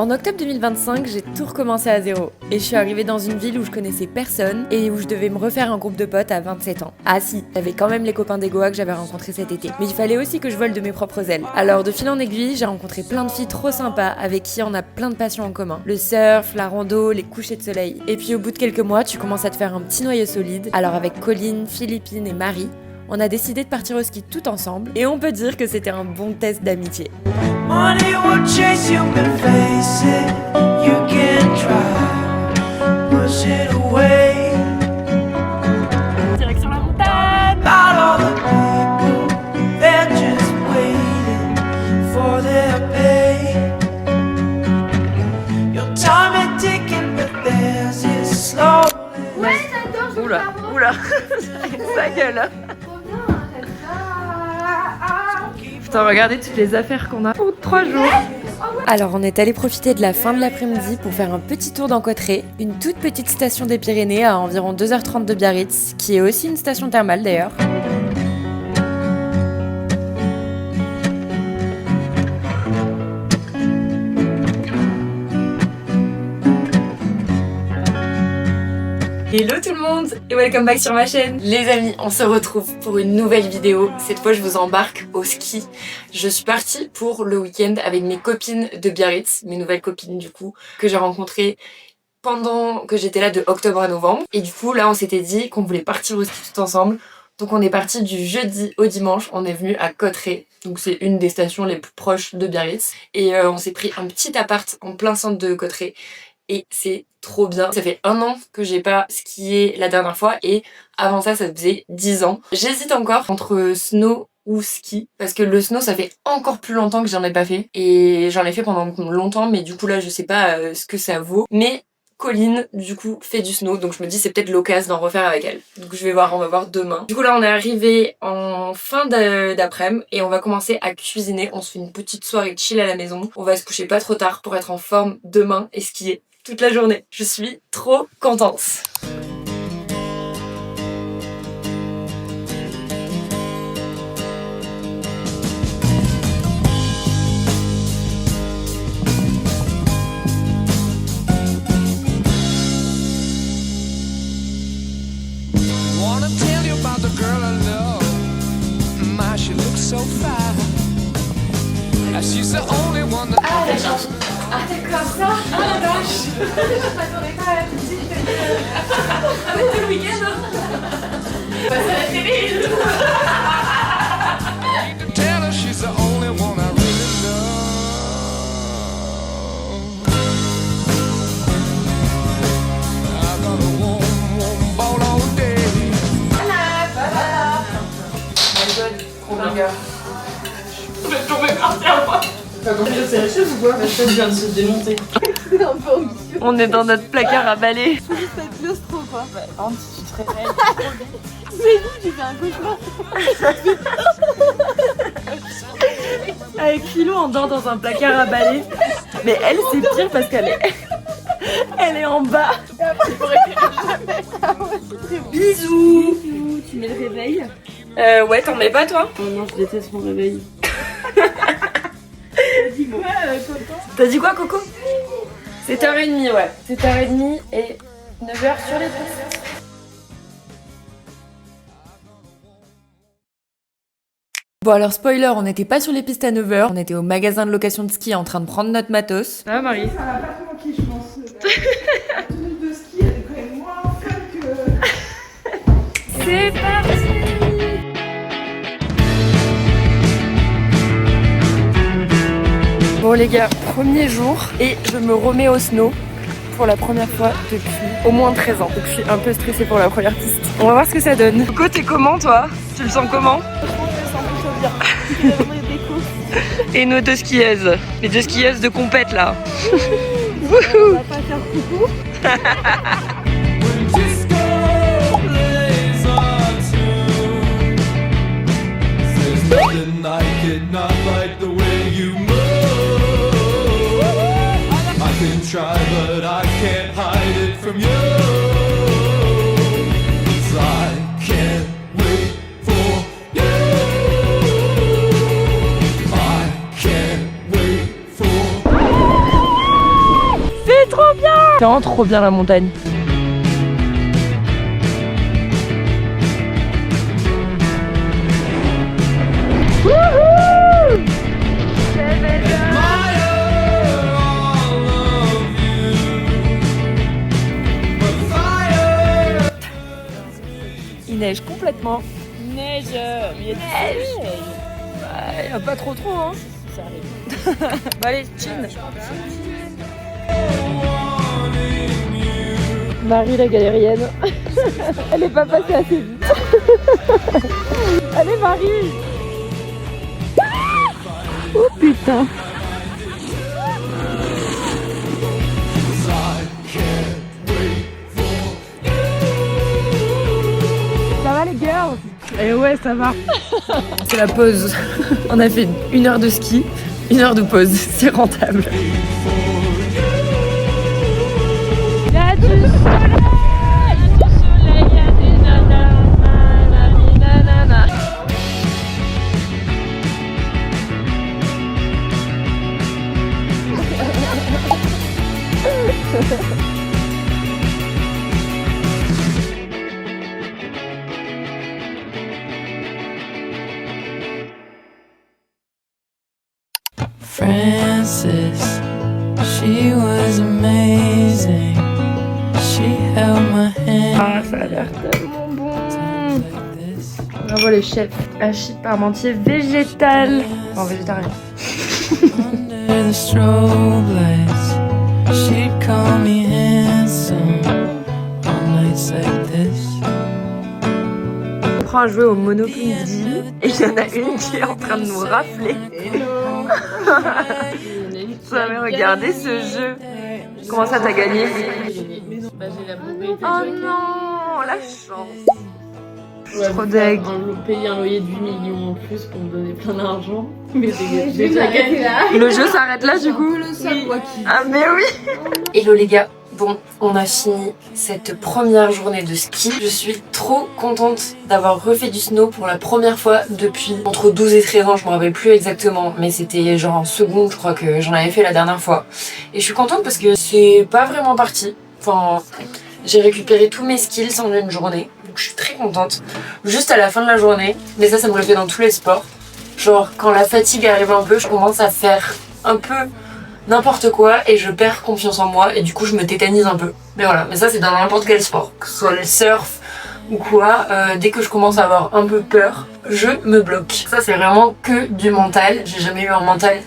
En octobre 2025, j'ai tout recommencé à zéro. Et je suis arrivée dans une ville où je connaissais personne et où je devais me refaire un groupe de potes à 27 ans. Ah si, j'avais quand même les copains des Goa que j'avais rencontrés cet été. Mais il fallait aussi que je vole de mes propres ailes. Alors de fil en aiguille, j'ai rencontré plein de filles trop sympas avec qui on a plein de passions en commun. Le surf, la rando, les couchers de soleil. Et puis au bout de quelques mois, tu commences à te faire un petit noyau solide. Alors avec Colline, Philippine et Marie, on a décidé de partir au ski tout ensemble et on peut dire que c'était un bon test d'amitié. Money will chase you, but face it, you can try, push it away. Direction la montagne. About all the people, they're just waiting for their pay. Your time is ticking, but theirs is slow. Ouais, j'adore. Oula, sa gueule. Putain, regardez toutes les affaires qu'on a pour 3 jours. Alors on est allé profiter de la fin de l'après-midi pour faire un petit tour dans Cauterets, une toute petite station des Pyrénées à environ 2h30 de Biarritz, qui est aussi une station thermale d'ailleurs. Hello tout le monde et welcome back sur ma chaîne. Les amis, on se retrouve pour une nouvelle vidéo. Cette fois je vous embarque au ski. Je suis partie pour le week-end avec mes copines de Biarritz, mes nouvelles copines du coup, que j'ai rencontrées pendant que j'étais là de octobre à novembre. Et du coup là on s'était dit qu'on voulait partir au ski tout ensemble. Donc on est parti du jeudi au dimanche, on est venu à Cauterets. Donc c'est une des stations les plus proches de Biarritz. Et on s'est pris un petit appart en plein centre de Cauterets. Et c'est trop bien. Ça fait 1 an que j'ai pas skié la dernière fois et avant ça faisait 10 ans. J'hésite encore entre snow ou ski parce que le snow ça fait encore plus longtemps que j'en ai pas fait et j'en ai fait pendant longtemps mais du coup là je sais pas ce que ça vaut. Mais Colline du coup fait du snow donc je me dis c'est peut-être l'occasion d'en refaire avec elle. Donc je vais voir, on va voir demain. Du coup là on est arrivé en fin d'après-midi et on va commencer à cuisiner. On se fait une petite soirée chill à la maison. On va se coucher pas trop tard pour être en forme demain et skier toute la journée. Je suis trop contente. Wanna tell you about the girl I love. My, she looks so fine. She's the only one that... Ah d'accord. Ah d'accord ça. Ah la vache. Je m'attendais pas à la petite. Ah mais c'est le week-end hein. Passe à la télé. Tell her she's the only one I really love. I got a warm ball all day. Voilà. My god, trop bien gars. Je vais tomber par terre moi. T'as compris c'est la chaise ou quoi? La chaise vient de se démonter. C'est un peu ambitieux. On est dans notre placard à balai. Faut juste être claustro quoi. Par contre, si tu te réveilles. Mais vous, j'ai fait un cauchemar. Avec Philo, on dort dans un placard à balai. Mais elle, c'est pire parce qu'elle est... Elle est en bas. Bisous. Tu mets le réveil? Ouais, t'en mets pas toi? Oh non, je déteste mon réveil. T'as dit quoi Coco? 7h30 ouais. 7h30 et 9h sur les pistes. Bon alors spoiler, on n'était pas sur les pistes à 9h, on était au magasin de location de ski en train de prendre notre matos. Ça va Marie? Ça va pas te manquer, je pense. La tenue de ski, elle est quand même moins fun que... C'est parti! Bon les gars, premier jour et je me remets au snow pour la première fois depuis au moins 13 ans. Donc je suis un peu stressée pour la première piste. On va voir ce que ça donne. Coco, t'es comment toi? Tu le sens comment? Franchement, je me sens plutôt bien. Je vais ouvrir des courses. Et nos deux skieuses. Les deux skieuses de compète là. On va pas faire coucou. Try, but I can't hide it from you. 'Cause I can't wait for you. I can't wait for C'est vraiment trop bien la montagne. Il neige complètement. Neige, il y a neige. Il n'y a pas trop hein. Ça arrive. Bah allez, chill. Marie la galérienne. Elle est pas passée assez vite. Allez Marie. Oh putain. Ça va les girls? Et ouais, ça va. C'est la pause. On a fait 1 heure de ski, 1 heure de pause. C'est rentable. Il y a du soleil, il y a des nanana. Frances, she was amazing. She held my hand Ah, ça a l'air tellement bon. like this. Bravo les chefs. Hachis parmentier végétal. Non, végétarien. Under the strobe lights, she'd call me handsome on nights like this. On prend à jouer au Monopoly et il y en a une qui est en train de nous rafler. Jamais regardé ce jeu. Comment ça t'as gagné? Bah, j'ai la propriété Oh du non, la chance. Trop deg. Payer un loyer de 8 millions en plus pour me donner plein d'argent. Mais j'ai déjà gagné là. Le jeu s'arrête là du coup? Ah mais oui. Hello les gars. Bon, on a fini cette première journée de ski. Je suis trop contente d'avoir refait du snow pour la première fois depuis entre 12 et 13 ans, je me rappelle plus exactement, mais c'était genre en seconde, je crois que j'en avais fait la dernière fois. Et je suis contente parce que c'est pas vraiment parti. Enfin, j'ai récupéré tous mes skills en une journée, donc je suis très contente. Juste à la fin de la journée, mais ça me le fait dans tous les sports. Genre, quand la fatigue arrive un peu, je commence à faire un peu n'importe quoi et je perds confiance en moi et du coup je me tétanise un peu. Mais voilà, mais ça c'est dans n'importe quel sport, que ce soit le surf ou quoi, dès que je commence à avoir un peu peur, je me bloque. Ça c'est vraiment que du mental, j'ai jamais eu un mental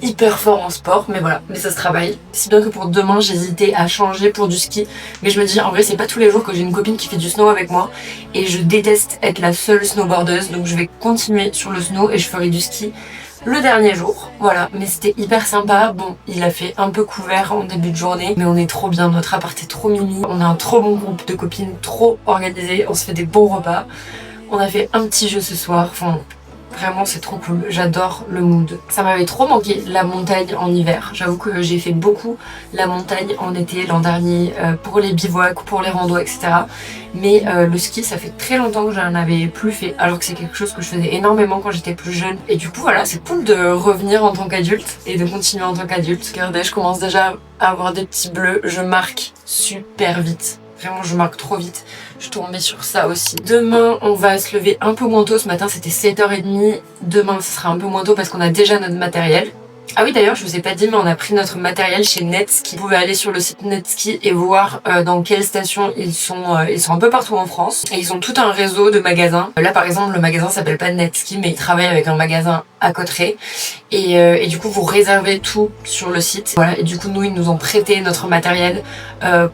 hyper fort en sport, mais voilà, mais ça se travaille. Si bien que pour demain j'hésitais à changer pour du ski, mais je me dis en vrai c'est pas tous les jours que j'ai une copine qui fait du snow avec moi et je déteste être la seule snowboardeuse, donc je vais continuer sur le snow et je ferai du ski le dernier jour, voilà, mais c'était hyper sympa. Bon, il a fait un peu couvert en début de journée, mais on est trop bien, notre appart est trop mimi, on a un trop bon groupe de copines, trop organisé, on se fait des bons repas, on a fait un petit jeu ce soir, enfin vraiment c'est trop cool, j'adore le mood. Ça m'avait trop manqué la montagne en hiver, j'avoue que j'ai fait beaucoup la montagne en été l'an dernier pour les bivouacs, pour les randos, etc. Mais le ski ça fait très longtemps que j'en avais plus fait, alors que c'est quelque chose que je faisais énormément quand j'étais plus jeune. Et du coup voilà, c'est cool de revenir en tant qu'adulte et de continuer en tant qu'adulte. Regardez, je commence déjà à avoir des petits bleus, je marque super vite. Vraiment, je marque trop vite. Je tombais sur ça aussi. Demain, on va se lever un peu moins tôt. Ce matin, c'était 7h30. Demain, ce sera un peu moins tôt parce qu'on a déjà notre matériel. Ah oui, d'ailleurs, je vous ai pas dit, mais on a pris notre matériel chez Netski. Vous pouvez aller sur le site Netski et voir dans quelles stations ils sont un peu partout en France. Et ils ont tout un réseau de magasins. Là, par exemple, le magasin s'appelle pas Netski, mais ils travaillent avec un magasin à Cauterets. Et du coup, vous réservez tout sur le site. Voilà. Et du coup, nous, ils nous ont prêté notre matériel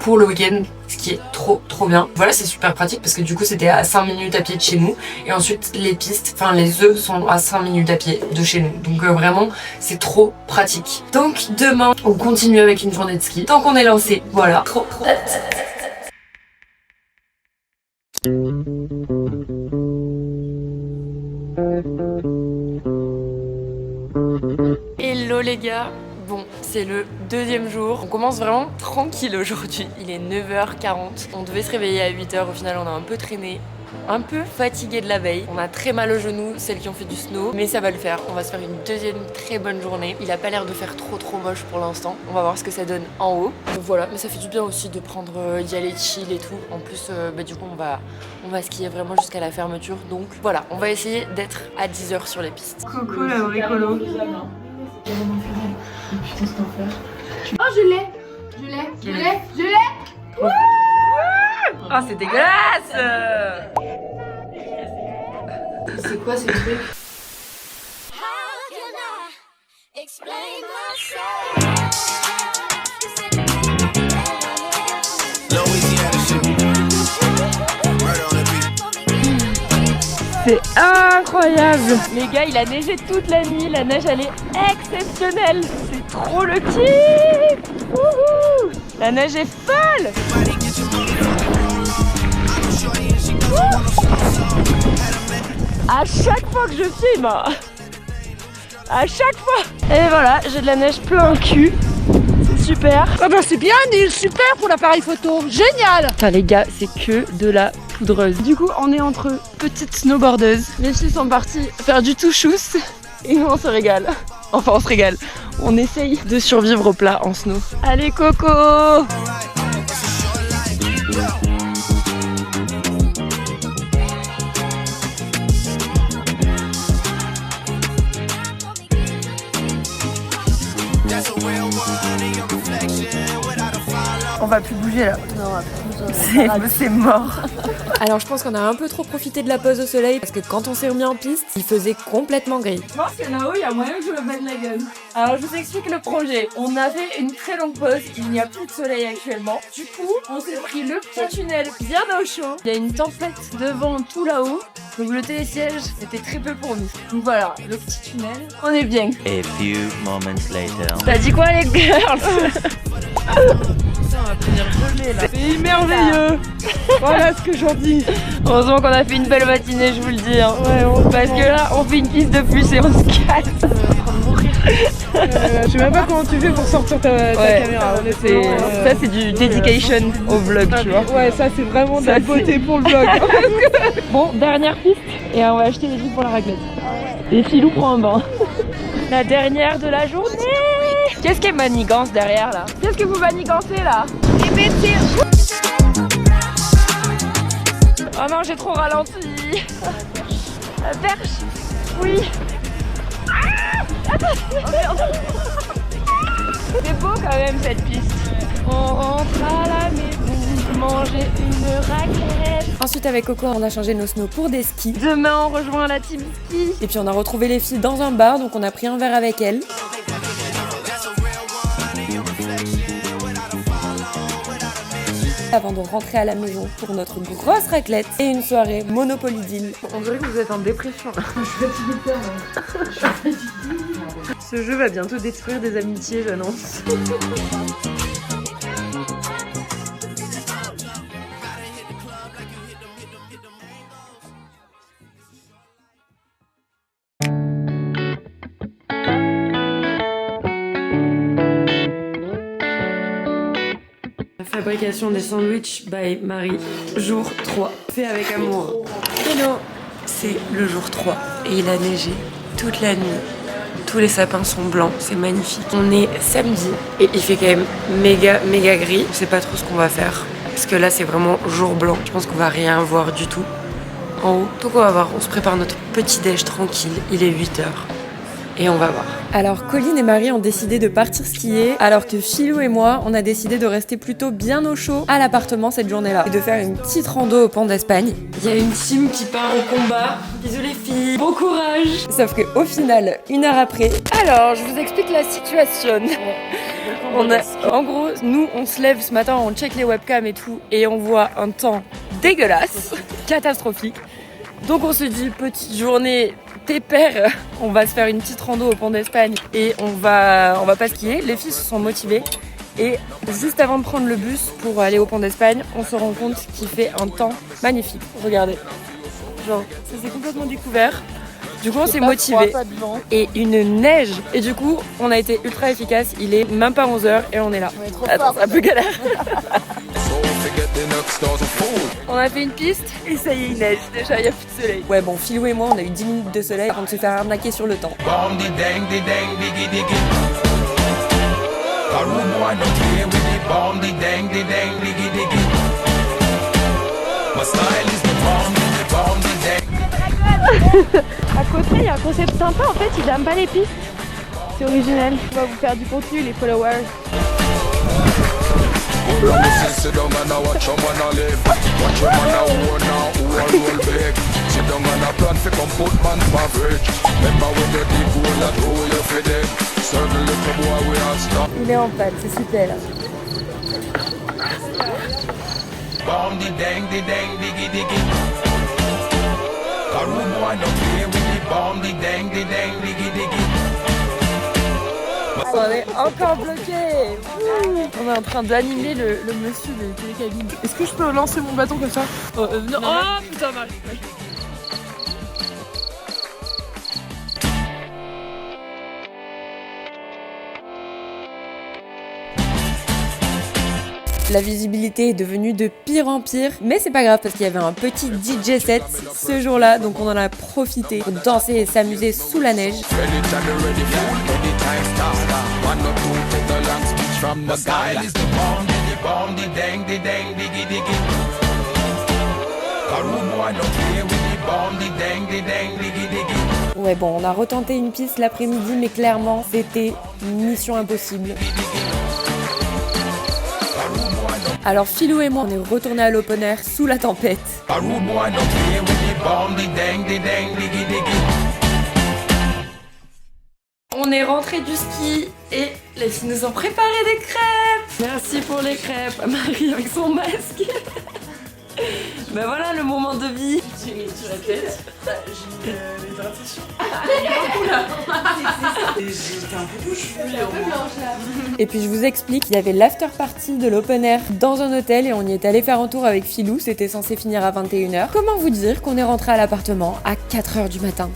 pour le week-end, ce qui est trop bien. Voilà, c'est super pratique parce que du coup, c'était à 5 minutes à pied de chez nous. Et ensuite, les pistes, enfin les œufs sont à 5 minutes à pied de chez nous. Donc vraiment, c'est trop pratique. Donc demain, on continue avec une journée de ski. Tant qu'on est lancé, voilà. Trop hâte. Hello les gars. Bon, c'est le deuxième jour. On commence vraiment tranquille aujourd'hui. Il est 9h40. On devait se réveiller à 8h. Au final, on a un peu traîné. un peu fatiguées de la veille. On a très mal aux genoux, celles qui ont fait du snow, mais ça va le faire. On va se faire une deuxième très bonne journée. Il a pas l'air de faire trop moche pour l'instant. On va voir ce que ça donne en haut. Donc voilà, mais ça fait du bien aussi de prendre, d'y aller chill et tout. En plus, du coup, on va skier vraiment jusqu'à la fermeture. Donc voilà, on va essayer d'être à 10h sur les pistes. Coco la bricolo. Oh, je l'ai. Oh, c'est dégueulasse! C'est quoi ces trucs? C'est incroyable! Les gars, il a neigé toute la nuit, la neige elle est exceptionnelle! C'est trop le kiff! Wouhou! La neige est folle! À chaque fois que je filme, à chaque fois! Et voilà, j'ai de la neige plein le cul. C'est super! Ah bah c'est bien Nils, super pour l'appareil photo, génial! Putain les gars, c'est que de la poudreuse. Du coup, on est entre petites snowboardeuses. Les filles sont parties faire du touchous et nous on se régale. Enfin, on se régale. On essaye de survivre au plat en snow. Allez Coco! On va plus bouger là. C'est mort. Alors je pense qu'on a un peu trop profité de la pause au soleil parce que quand on s'est remis en piste, il faisait complètement gris. Je pense que là-haut il y a moyen que je me mette la gueule. Alors je vous explique le projet. On a fait une très longue pause, il n'y a plus de soleil actuellement. Du coup, on s'est pris le petit tunnel bien au chaud. Il y a une tempête de vent tout là-haut. Donc le télésiège, c'était très peu pour nous. Donc voilà, le petit tunnel, on est bien. A few moments later. T'as dit quoi les girls? On va finir gelé là. C'est merveilleux. Voilà ce que j'en dis. Heureusement qu'on a fait une belle matinée, je vous le dis. Hein. Ouais, parce que là, on fait une piste de plus et on se casse. Je sais même pas comment tu fais pour sortir ta caméra. Ça, c'est du dedication au vlog, tu vois. Ouais, ça c'est vraiment de la beauté pour le vlog. Bon, dernière piste et on va acheter des trucs pour la raclette. Et Philou prend un bain. La dernière de la journée. Qu'est-ce qu'elle manigance derrière là? Qu'est-ce que vous manigancez là? Oh non, j'ai trop ralenti. La perche. Oui. Attends. Oh merde. C'est beau quand même cette piste. On rentre à la maison, manger une raclette. Ensuite avec Coco, on a changé nos snows pour des skis. Demain, on rejoint la team ski. Et puis on a retrouvé les filles dans un bar, donc on a pris un verre avec elles. Avant de rentrer à la maison pour notre grosse raclette et une soirée Monopoly Deal. On dirait que vous êtes en dépression là. Je suis fatiguée. Ce jeu va bientôt détruire des amitiés, j'annonce. Fabrication des sandwichs by Marie, jour 3, fait avec amour. Hello, c'est le jour 3 et il a neigé toute la nuit. Tous les sapins sont blancs, c'est magnifique. On est samedi et il fait quand même méga gris. Je sais pas trop ce qu'on va faire parce que là c'est vraiment jour blanc. Je pense qu'on va rien voir du tout en haut. Donc on va voir, on se prépare notre petit déj tranquille. Il est 8h. Et on va voir. Alors Colline et Marie ont décidé de partir skier, alors que Philou et moi, on a décidé de rester plutôt bien au chaud à l'appartement cette journée-là et de faire une petite rando au Pont d'Espagne. Il y a une team qui part au combat. Bisous les filles, bon courage. Sauf que au final, 1 heure après, alors je vous explique la situation. En gros, nous on se lève ce matin, on check les webcams et tout, et on voit un temps dégueulasse, catastrophique. Donc on se dit petite journée pépère, on va se faire une petite rando au Pont d'Espagne et on va pas skier. Les filles se sont motivées et juste avant de prendre le bus pour aller au Pont d'Espagne, on se rend compte qu'il fait un temps magnifique. Regardez, genre ça s'est complètement découvert. Du coup on s'est motivés et une neige et du coup on a été ultra efficace. Il est même pas 11h et on est là. Attends, c'est un peu galère. On a fait une piste et ça y est, il neige. Déjà, il n'y a plus de soleil. Ouais, bon, Philou et moi, on a eu 10 minutes de soleil avant de se faire arnaquer sur le temps. À côté, il y a un concept sympa, en fait, ils dament pas les pistes. C'est original. On va vous faire du contenu, les followers. Il est en panne, c'est super. On est encore bloqué. On est en train d'animer le monsieur de télécabine. Est-ce que je peux lancer mon bâton comme ça? Non. Oh putain, Marie. La visibilité est devenue de pire en pire, mais c'est pas grave parce qu'il y avait un petit DJ set ce jour-là, donc on en a profité pour danser et s'amuser sous la neige. Ouais bon, on a retenté une piste l'après-midi, mais clairement c'était mission impossible. Alors Philou et moi, on est retournés à l'open air sous la tempête. On est rentré du ski et les filles nous ont préparé des crêpes. Merci pour les crêpes, Marie avec son masque. Ben voilà le moment de vie. J'ai mis sur la tête, j'ai mis l'hydratation. Et j'étais un peu bouche. Et puis je vous explique, il y avait l'after party de l'open air dans un hôtel et on y est allé faire un tour avec Philou, c'était censé finir à 21h. Comment vous dire qu'on est rentré à l'appartement à 4h du matin?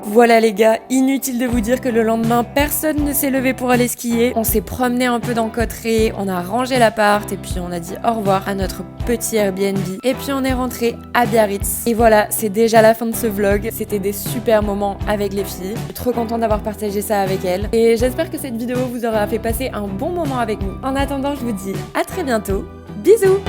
Voilà les gars, inutile de vous dire que le lendemain, personne ne s'est levé pour aller skier. On s'est promené un peu dans Cotteret, on a rangé l'appart et puis on a dit au revoir à notre petit Airbnb. Et puis on est rentré à Biarritz. Et voilà, c'est déjà la fin de ce vlog. C'était des super moments avec les filles. Je suis trop contente d'avoir partagé ça avec elles. Et j'espère que cette vidéo vous aura fait passer un bon moment avec nous. En attendant, je vous dis à très bientôt. Bisous!